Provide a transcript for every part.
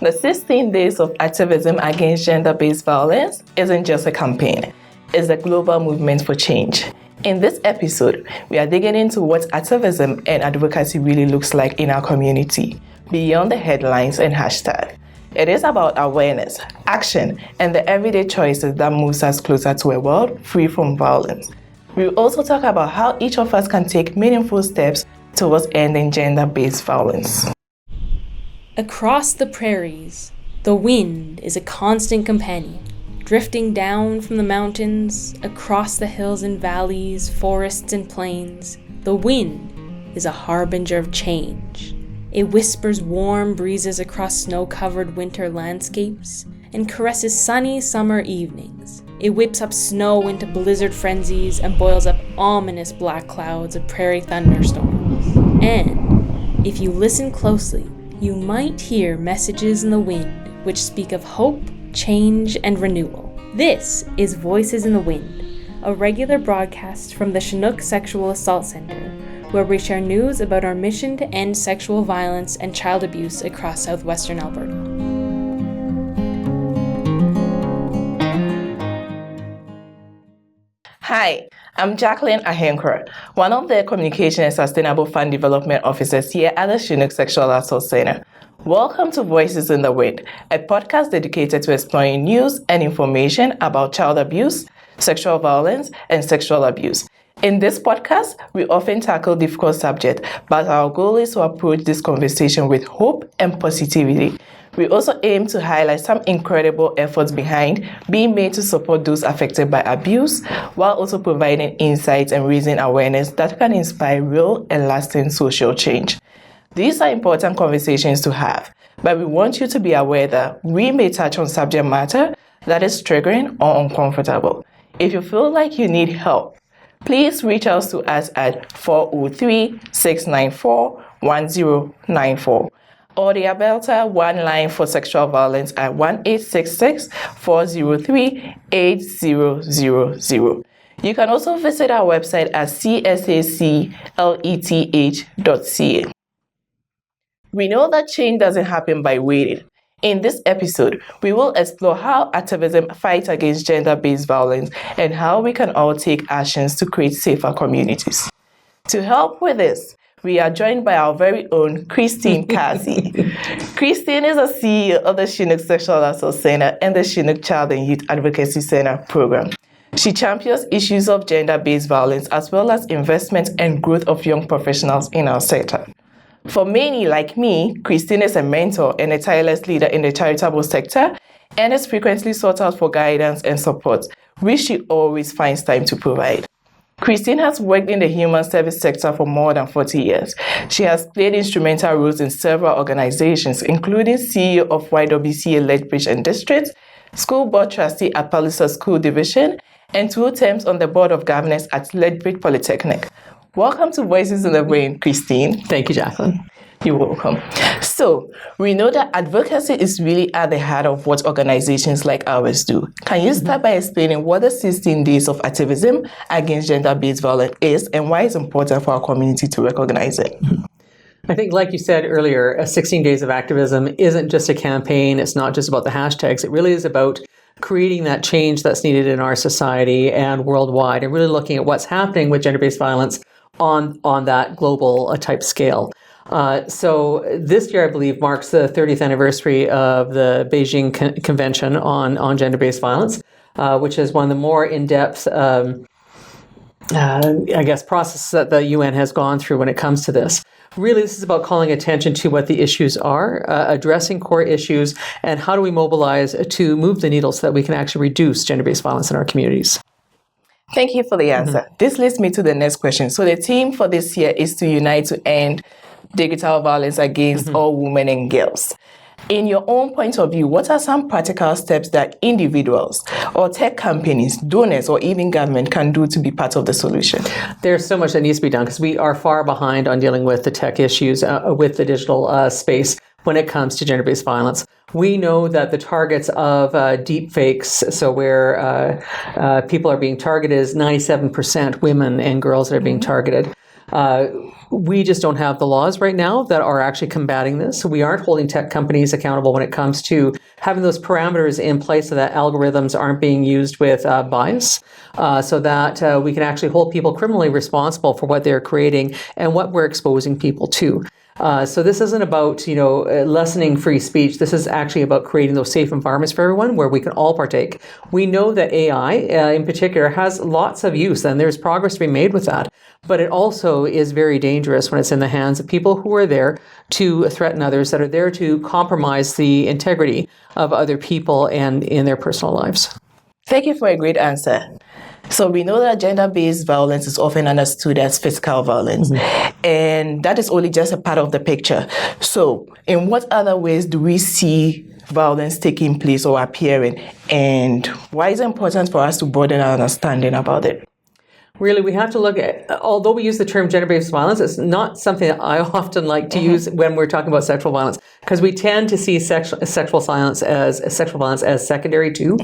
The 16 Days of Activism Against Gender-Based Violence isn't just a campaign, it's a global movement for change. In this episode, we are digging into what activism and advocacy really looks like in our community, beyond the headlines and hashtags. It is about awareness, action, and the everyday choices that moves us closer to a world free from violence. We'll also talk about how each of us can take meaningful steps towards ending gender-based violence. Across the prairies, the wind is a constant companion, drifting down from the mountains, across the hills and valleys, forests and plains. The wind is a harbinger of change. It whispers warm breezes across snow-covered winter landscapes and caresses sunny summer evenings. It whips up snow into blizzard frenzies and boils up ominous black clouds of prairie thunderstorms. And if you listen closely, you might hear messages in the wind which speak of hope, change, and renewal. This is Voices in the Wind, a regular broadcast from the Chinook Sexual Assault Centre, where we share news about our mission to end sexual violence and child abuse across southwestern Alberta. Hi, I'm Jacqueline Ahenkra, one of the Communication and Sustainable Fund Development Officers here at the Chinook Sexual Assault Centre. Welcome to Voices in the Wind, a podcast dedicated to exploring news and information about child abuse, sexual violence, and sexual abuse. In this podcast, we often tackle difficult subjects, but our goal is to approach this conversation with hope and positivity. We also aim to highlight some incredible efforts behind being made to support those affected by abuse, while also providing insights and raising awareness that can inspire real and lasting social change. These are important conversations to have, but we want you to be aware that we may touch on subject matter that is triggering or uncomfortable. If you feel like you need help, please reach out to us at 403-694-1094 or the Alberta one line for sexual violence at 1-866-403-8000. You can also visit our website at csacleth.ca. We know that change doesn't happen by waiting. In this episode, we will explore how activism fights against gender-based violence and how we can all take actions to create safer communities. To help with this, we are joined by our very own Christine Kazi. Christine is a CEO of the Chinook Sexual Assault Centre and the Chinook Child and Youth Advocacy Centre program. She champions issues of gender-based violence as well as investment and growth of young professionals in our sector. For many like me, Christine is a mentor and a tireless leader in the charitable sector and is frequently sought out for guidance and support, which she always finds time to provide. Christine has worked in the human service sector for more than 40 years. She has played instrumental roles in several organizations, including CEO of YWCA Lethbridge and District, School Board Trustee at Palliser School Division, and 2 terms on the Board of Governors at Lethbridge Polytechnic. Welcome to Voices in the Wind, Christine. Thank you, Jacqueline. You're welcome. So, we know that advocacy is really at the heart of what organizations like ours do. Can you start by explaining what the 16 Days of Activism Against Gender-Based Violence is and why it's important for our community to recognize it? I think, like you said earlier, 16 Days of Activism isn't just a campaign. It's not just about the hashtags. It really is about creating that change that's needed in our society and worldwide, and really looking at what's happening with gender-based violence on that global type scale. So this year, I believe, marks the 30th anniversary of the Beijing Convention on Gender-Based Violence, which is one of the more in-depth, processes that the UN has gone through when it comes to this. Really, this is about calling attention to what the issues are, addressing core issues, and how do we mobilize to move the needle so that we can actually reduce gender-based violence in our communities. Thank you for the answer. This leads me to the next question. So the theme for this year is to unite to end digital violence against all women and girls. In your own point of view, what are some practical steps that individuals or tech companies, donors, or even government can do to be part of the solution? There's so much that needs to be done because we are far behind on dealing with the tech issues with the digital space when it comes to gender-based violence. We know that the targets of deep fakes, so where people are being targeted, is 97% women and girls that are being targeted. We just don't have the laws right now that are actually combating this. So we aren't holding tech companies accountable when it comes to having those parameters in place so that algorithms aren't being used with bias, so that we can actually hold people criminally responsible for what they're creating and what we're exposing people to. So this isn't about, lessening free speech. This is actually about creating those safe environments for everyone where we can all partake. We know that AI, in particular, has lots of use, and there's progress to be made with that. But it also is very dangerous when it's in the hands of people who are there to threaten others, that are there to compromise the integrity of other people and in their personal lives. Thank you for a great answer. So we know that gender-based violence is often understood as physical violence, and that is only just a part of the picture. So in what other ways do we see violence taking place or appearing, and why is it important for us to broaden our understanding about it? Really, we have to look at, although we use the term gender-based violence, it's not something that I often like to use when we're talking about sexual violence, because we tend to see sexual violence as secondary to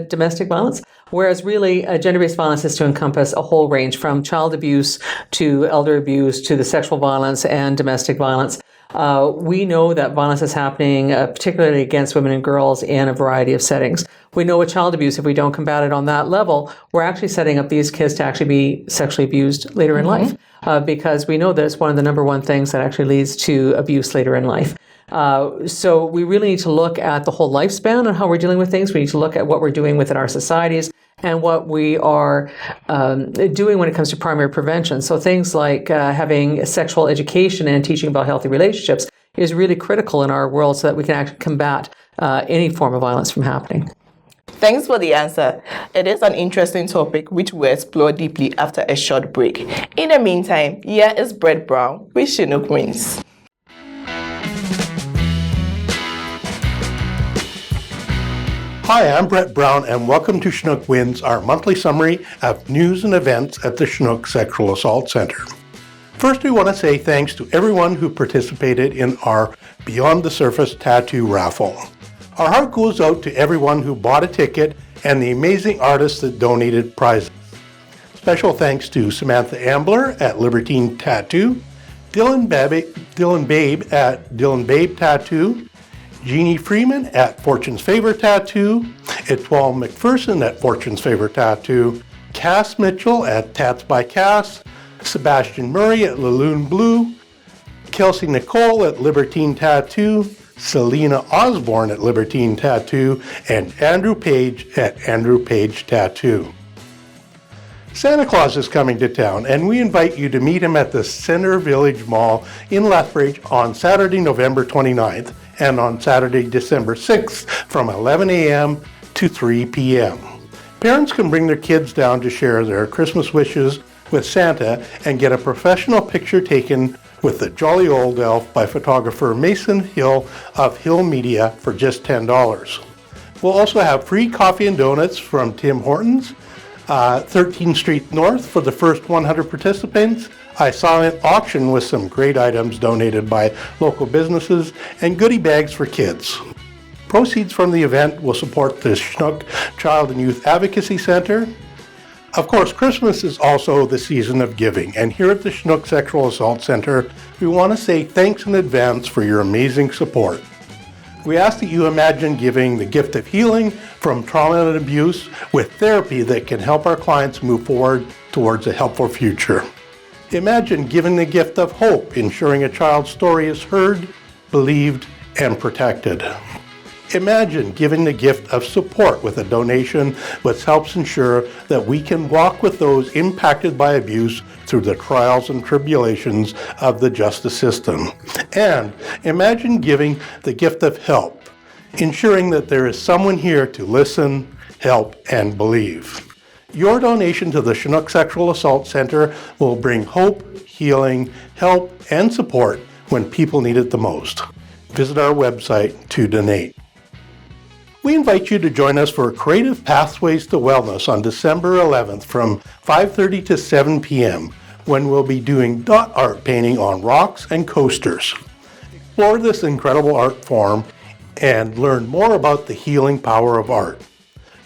domestic violence. Whereas really, gender-based violence is to encompass a whole range from child abuse to elder abuse to the sexual violence and domestic violence. We know that violence is happening, particularly against women and girls, in a variety of settings. We know with child abuse, if we don't combat it on that level, we're actually setting up these kids to actually be sexually abused later in life, because we know that it's one of the number one things that actually leads to abuse later in life. So we really need to look at the whole lifespan and how we're dealing with things. We need to look at what we're doing within our societies and what we are doing when it comes to primary prevention. So things like having sexual education and teaching about healthy relationships is really critical in our world so that we can actually combat any form of violence from happening. Thanks for the answer. It is an interesting topic which we'll explore deeply after a short break. In the meantime, here is Brett Brown with Chinook Wins. Hi, I'm Brett Brown, and welcome to Chinook Wins, our monthly summary of news and events at the Chinook Sexual Assault Centre. First, we want to say thanks to everyone who participated in our Beyond the Surface tattoo raffle. Our heart goes out to everyone who bought a ticket and the amazing artists that donated prizes. Special thanks to Samantha Ambler at Libertine Tattoo, Dylan Babe at Dylan Babe Tattoo, Jeannie Freeman at Fortune's Favor Tattoo, Etoile McPherson at Fortune's Favor Tattoo, Cass Mitchell at Tats by Cass, Sebastian Murray at Laloon Blue, Kelsey Nicole at Libertine Tattoo, Selena Osborne at Libertine Tattoo, and Andrew Page at Andrew Page Tattoo. Santa Claus is coming to town, and we invite you to meet him at the Center Village Mall in Lethbridge on Saturday, November 29th, and on Saturday, December 6th from 11 a.m. to 3 p.m. Parents can bring their kids down to share their Christmas wishes with Santa and get a professional picture taken with the Jolly Old Elf by photographer Mason Hill of Hill Media for just $10. We'll also have free coffee and donuts from Tim Hortons, 13th Street North for the first 100 participants, a silent auction with some great items donated by local businesses, and goodie bags for kids. Proceeds from the event will support the Chinook Child and Youth Advocacy Centre. Of course, Christmas is also the season of giving, and here at the Chinook Sexual Assault Centre, we want to say thanks in advance for your amazing support. We ask that you imagine giving the gift of healing from trauma and abuse with therapy that can help our clients move forward towards a helpful future. Imagine giving the gift of hope, ensuring a child's story is heard, believed, and protected. Imagine giving the gift of support with a donation which helps ensure that we can walk with those impacted by abuse through the trials and tribulations of the justice system. And imagine giving the gift of help, ensuring that there is someone here to listen, help, and believe. Your donation to the Chinook Sexual Assault Centre will bring hope, healing, help, and support when people need it the most. Visit our website to donate. We invite you to join us for Creative Pathways to Wellness on December 11th from 5:30 to 7 p.m. when we'll be doing dot art painting on rocks and coasters. Explore this incredible art form and learn more about the healing power of art.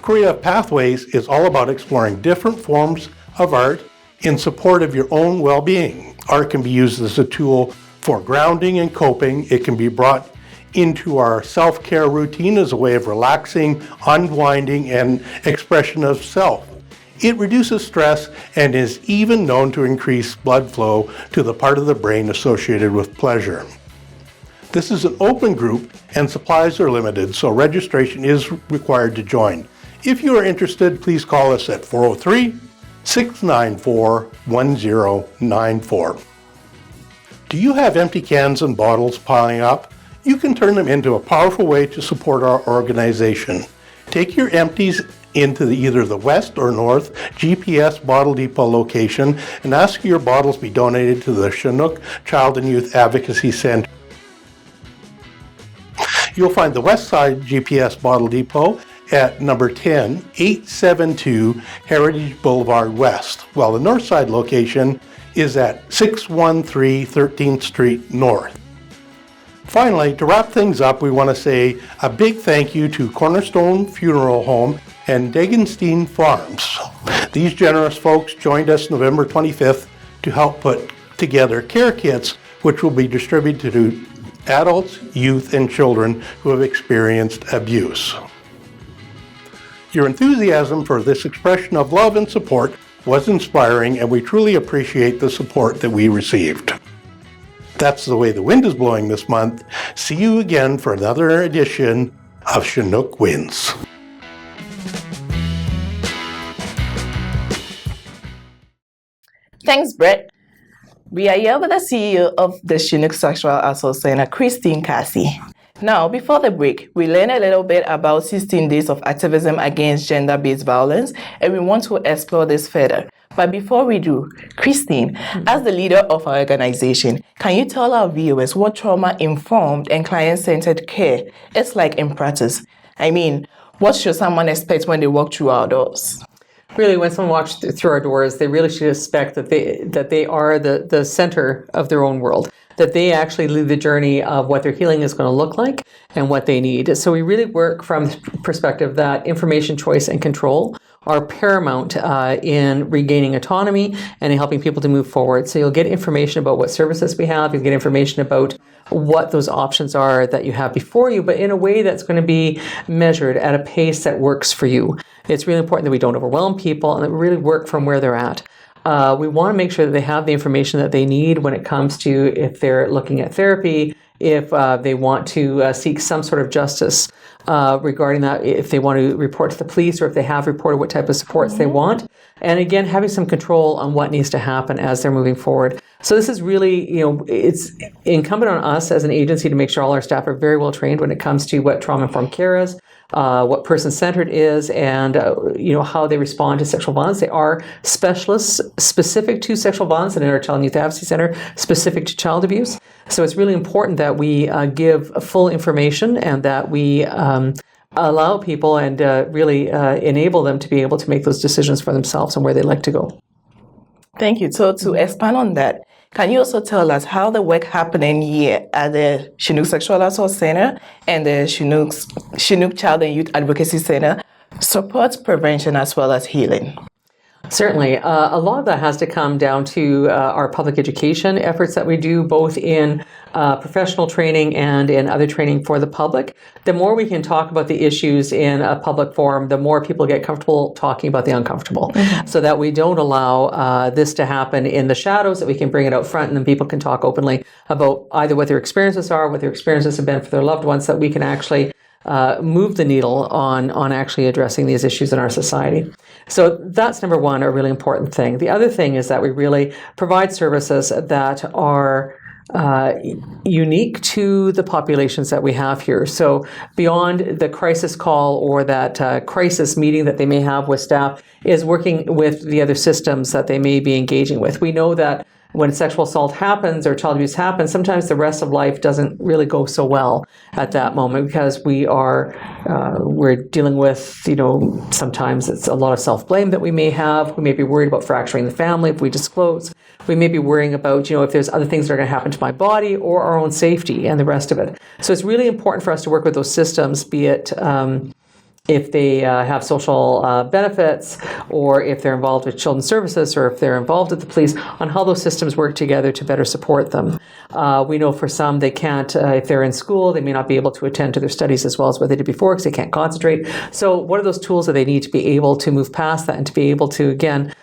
Creative Pathways is all about exploring different forms of art, in support of your own well-being. Art can be used as a tool for grounding and coping. It can be brought into our self-care routine as a way of relaxing, unwinding, and expression of self. It reduces stress and is even known to increase blood flow to the part of the brain associated with pleasure. This is an open group and supplies are limited, so registration is required to join. If you are interested, please call us at 403-694-1094. Do you have empty cans and bottles piling up? You can turn them into a powerful way to support our organization. Take your empties into either the West or North GPS Bottle Depot location and ask your bottles be donated to the Chinook Child and Youth Advocacy Centre. You'll find the West Side GPS Bottle Depot at number 10, 872 Heritage Boulevard West, while the North Side location is at 613 13th Street North. Finally, to wrap things up, we want to say a big thank you to Cornerstone Funeral Home and Degenstein Farms. These generous folks joined us November 25th to help put together care kits, which will be distributed to adults, youth, and children who have experienced abuse. Your enthusiasm for this expression of love and support was inspiring, and we truly appreciate the support that we received. That's the way the wind is blowing this month. See you again for another edition of Chinook Winds. Thanks, Brett. We are here with the CEO of the Chinook Sexual Assault Centre, Christine Cassie. Now, before the break, we learned a little bit about 16 days of activism against gender-based violence, and we want to explore this further. But before we do, Christine, as the leader of our organization, can you tell our viewers what trauma-informed and client-centered care is like in practice? I mean, what should someone expect when they walk through our doors? Really, when someone walks through our doors, they really should expect that they are the center of their own world, that they actually lead the journey of what their healing is going to look like and what they need. So we really work from the perspective that information, choice, and control are paramount in regaining autonomy and in helping people to move forward. So you'll get information about what services we have, you'll get information about what those options are that you have before you, but in a way that's going to be measured at a pace that works for you. It's really important that we don't overwhelm people and that we really work from where they're at. We want to make sure that they have the information that they need when it comes to if they're looking at therapy, if they want to seek some sort of justice regarding that, if they want to report to the police or if they have reported what type of supports they want. And again, having some control on what needs to happen as they're moving forward. So this is really, it's incumbent on us as an agency to make sure all our staff are very well trained when it comes to what trauma-informed care is, what person-centered is, and how they respond to sexual violence. They are specialists specific to sexual violence, and in our Child and Youth Advocacy Centre, specific to child abuse. So it's really important that we give full information and that we allow people and really enable them to be able to make those decisions for themselves and where they'd like to go. Thank you. So to expand on that, can you also tell us how the work happening here at the Chinook Sexual Assault Centre and the Chinook Child and Youth Advocacy Centre supports prevention as well as healing? Certainly. A lot of that has to come down to our public education efforts that we do, both in professional training and in other training for the public. The more we can talk about the issues in a public forum, the more people get comfortable talking about the uncomfortable, so that we don't allow this to happen in the shadows, that we can bring it out front and then people can talk openly about either what their experiences are, what their experiences have been for their loved ones, that we can actually move the needle on actually addressing these issues in our society. So that's number one, a really important thing. The other thing is that we really provide services that are unique to the populations that we have here. So beyond the crisis call or that crisis meeting that they may have with staff is working with the other systems that they may be engaging with. We know that when sexual assault happens or child abuse happens, sometimes the rest of life doesn't really go so well at that moment because we're dealing with, sometimes it's a lot of self-blame that we may have. We may be worried about fracturing the family if we disclose. We may be worrying about, if there's other things that are going to happen to my body or our own safety and the rest of it. So it's really important for us to work with those systems, be it if they have social benefits, or if they're involved with children's services, or if they're involved with the police, on how those systems work together to better support them. We know for some they can't, if they're in school, they may not be able to attend to their studies as well as what they did before because they can't concentrate. So what are those tools that they need to be able to move past that and to be able to, again,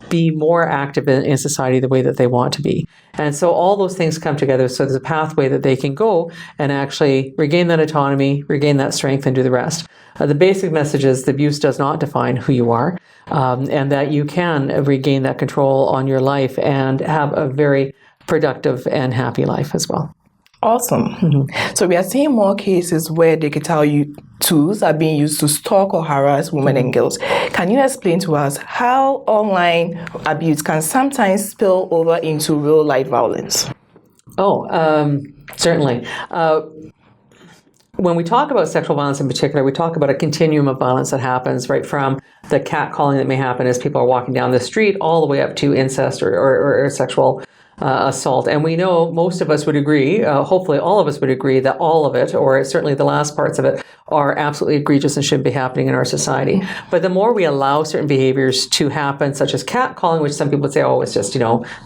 be more active in society the way that they want to be? And so all those things come together, so there's a pathway that they can go and actually regain that autonomy, regain that strength, and do the rest. The basic message is the abuse does not define who you are, and that you can regain that control on your life and have a very productive and happy life as well. Awesome. So we are seeing more cases where digital tools are being used to stalk or harass women and girls. Can you explain to us how online abuse can sometimes spill over into real life violence? Certainly. When we talk about sexual violence in particular, we talk about a continuum of violence that happens right from the catcalling that may happen as people are walking down the street all the way up to incest or sexual assault. And we know most of us would agree, hopefully all of us would agree, that all of it, or certainly the last parts of it, are absolutely egregious and shouldn't be happening in our society. But the more we allow certain behaviors to happen, such as catcalling, which some people would say, oh, it's just,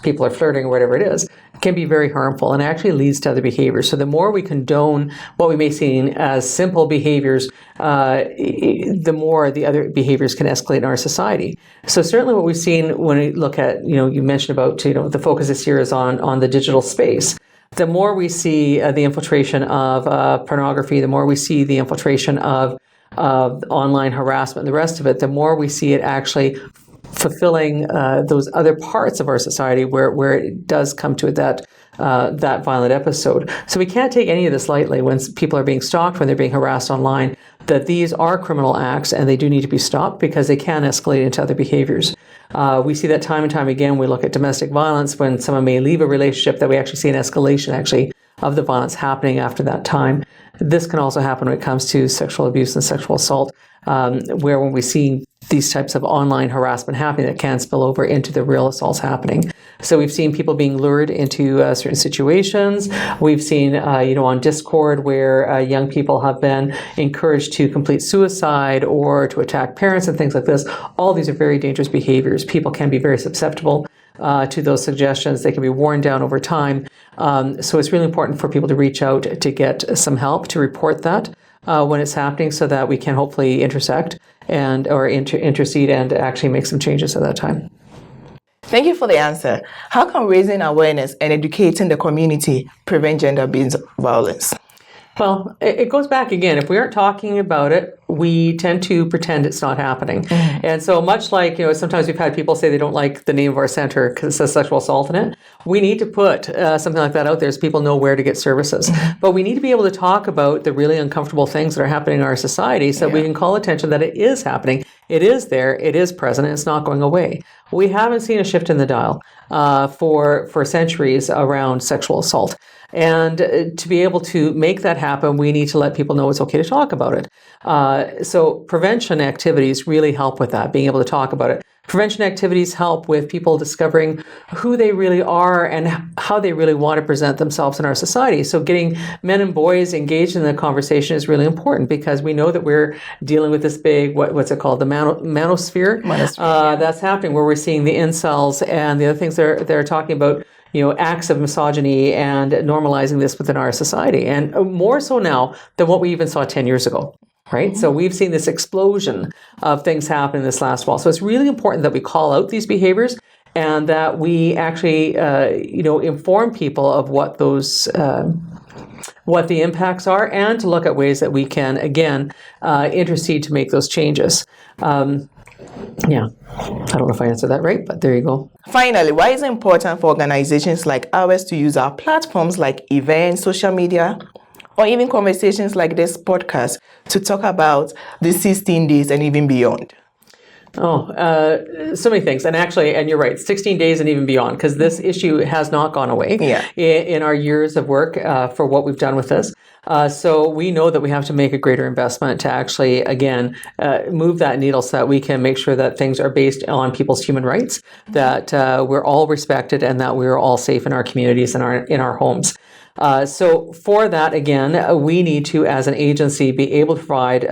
people are flirting or whatever it is, can be very harmful and actually leads to other behaviors. So the more we condone what we may see as simple behaviors, the more the other behaviors can escalate in our society. So certainly what we've seen when we look at, you mentioned about, the focus this year is on the digital space. The more we see the infiltration of pornography, the more we see the infiltration of online harassment and the rest of it, the more we see it actually fulfilling those other parts of our society where it does come to that violent episode. So we can't take any of this lightly when people are being stalked, when they're being harassed online, that these are criminal acts and they do need to be stopped because they can escalate into other behaviors. We see that time and time again. We look at domestic violence when someone may leave a relationship, that we actually see an escalation of the violence happening after that time. This can also happen when it comes to sexual abuse and sexual assault, where when we see these types of online harassment happening, that can spill over into the real assaults happening. So we've seen people being lured into certain situations. We've seen, on Discord where young people have been encouraged to complete suicide or to attack parents and things like this. All these are very dangerous behaviors. People can be very susceptible to those suggestions. They can be worn down over time. So it's really important for people to reach out to get some help, to report that when it's happening, so that we can hopefully intersect or intercede and actually make some changes at that time. Thank you for the answer. How can raising awareness and educating the community prevent gender-based violence? Well, it goes back again. If we aren't talking about it, we tend to pretend it's not happening. Mm-hmm. And so much like, sometimes we've had people say they don't like the name of our center because it says sexual assault in it. We need to put something like that out there so people know where to get services. Mm-hmm. But we need to be able to talk about the really uncomfortable things that are happening in our society so we can call attention that it is happening. It is there, it is present, and it's not going away. We haven't seen a shift in the dial for centuries around sexual assault. And to be able to make that happen, we need to let people know it's okay to talk about it. So prevention activities really help with that, being able to talk about it. Prevention activities help with people discovering who they really are and how they really want to present themselves in our society. So getting men and boys engaged in the conversation is really important because we know that we're dealing with this big, what's it called, the manosphere. That's happening, where we're seeing the incels and the other things they're talking about, acts of misogyny and normalizing this within our society. And more so now than what we even saw 10 years ago. Right? Mm-hmm. So we've seen this explosion of things happen in this last while. So it's really important that we call out these behaviors and that we actually, inform people of what those, what the impacts are, and to look at ways that we can, again, intercede to make those changes. I don't know if I answered that right, but there you go. Finally, why is it important for organizations like ours to use our platforms like events, social media, or even conversations like this podcast to talk about the 16 days and even beyond? So many things. And you're right, 16 days and even beyond, because this issue has not gone away in our years of work for what we've done with this. So we know that we have to make a greater investment to actually, again, move that needle so that we can make sure that things are based on people's human rights, that we're all respected and that we're all safe in our communities and in our homes. So for that, again, we need to, as an agency, be able to provide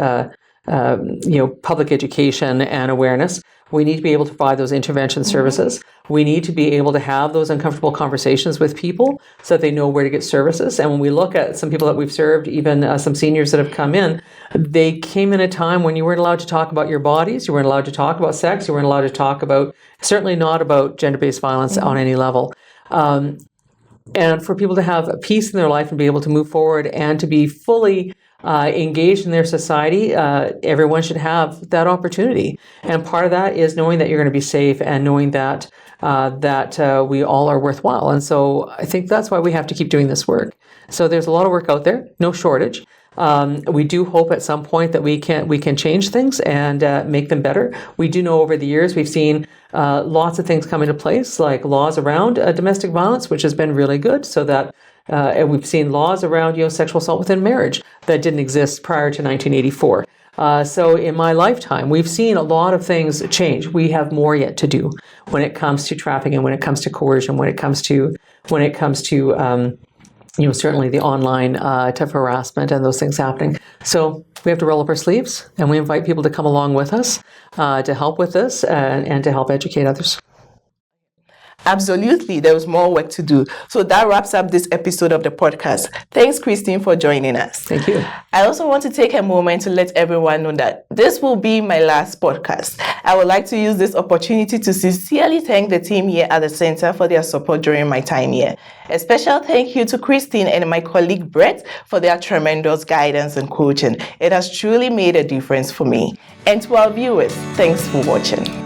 public education and awareness. We need to be able to provide those intervention services. We need to be able to have those uncomfortable conversations with people so that they know where to get services. And when we look at some people that we've served, even some seniors that have come in, they came in a time when you weren't allowed to talk about your bodies, you weren't allowed to talk about sex, you weren't allowed to talk about, certainly not about gender-based violence on any level. And for people to have peace in their life and be able to move forward and to be fully engaged in their society, everyone should have that opportunity. And part of that is knowing that you're going to be safe and knowing that we all are worthwhile. And so I think that's why we have to keep doing this work. So there's a lot of work out there, no shortage. We do hope at some point that we can change things and make them better. We do know over the years we've seen lots of things come into place, like laws around domestic violence, which has been really good, so that and we've seen laws around sexual assault within marriage that didn't exist prior to 1984. So in my lifetime, we've seen a lot of things change. We have more yet to do when it comes to trafficking, when it comes to coercion, when it comes to certainly the online type of harassment and those things happening. So we have to roll up our sleeves, and we invite people to come along with us to help with this and to help educate others. Absolutely, there was more work to do. So that wraps up this episode of the podcast. Thanks, Christine, for joining us. Thank you. I also want to take a moment to let everyone know that this will be my last podcast. I would like to use this opportunity to sincerely thank the team here at the Center for their support during my time here. A special thank you to Christine and my colleague Brett for their tremendous guidance and coaching. It has truly made a difference for me. And to our viewers, thanks for watching.